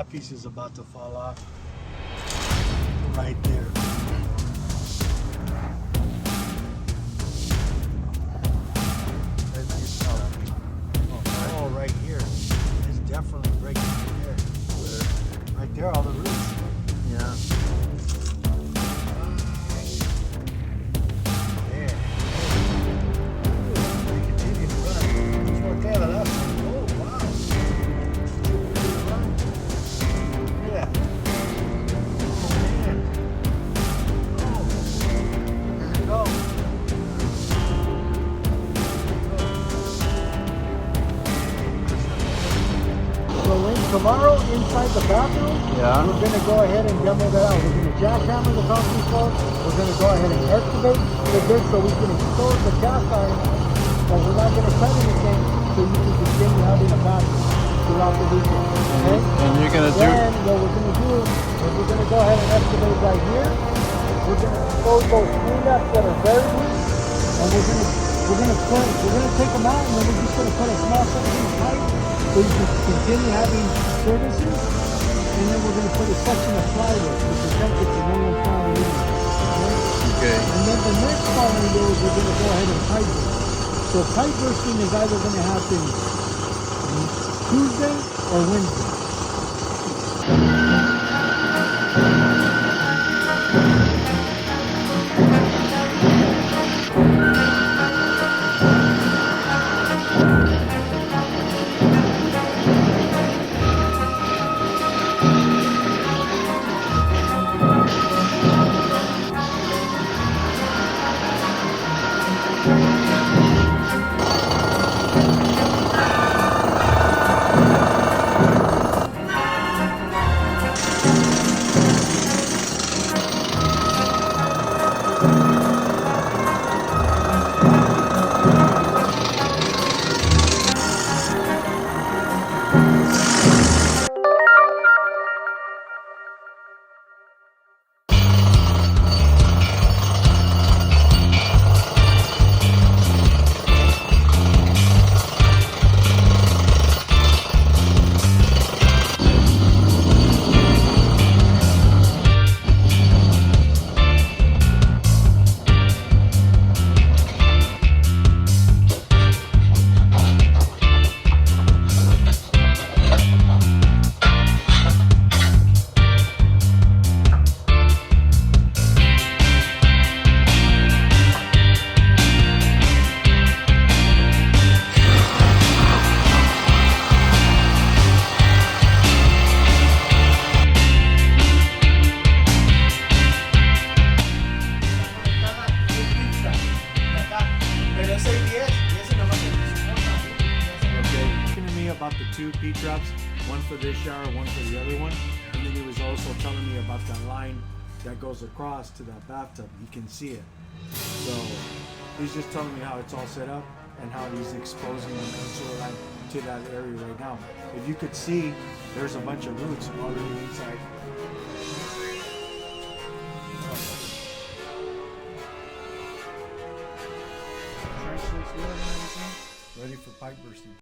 that piece is about to fall off right there. Oh, right here. It's definitely breaking right there. Right there, all the roots. Yeah. There. They continue to run. Much more there than us. Oh, wow. Yeah. Oh, man. Oh. There you go. So Link, tomorrow inside the bathroom, Yeah. we're going to go ahead and demo that out. We're going to jackhammer the concrete floor. We're going to go ahead and excavate the bit so we can expose the cast iron, but we're not going to cut anything so you can continue having a bathroom throughout the weekend. Okay? And you're gonna do. Then what we're going to do is we're going to go ahead and excavate right here. We're going to expose those cleanups that are very weak, and we're going to take them out, and then we're just going to put a small 17 pipe so you can continue having services, and then we're going to put a section of plywood to protect it from no one falling in. Okay. And then the next following day is we're going to go ahead and pipe burst. So pipe bursting is either going to happen Tuesday or Wednesday. About the two P-traps, one for this shower, one for the other one, and then he was also telling me about that line that goes across to that bathtub. You can see it. So he's just telling me how it's all set up and how he's exposing the sewer line to that area right now. If you could see, there's a bunch of roots already inside. Ready for pipe bursting.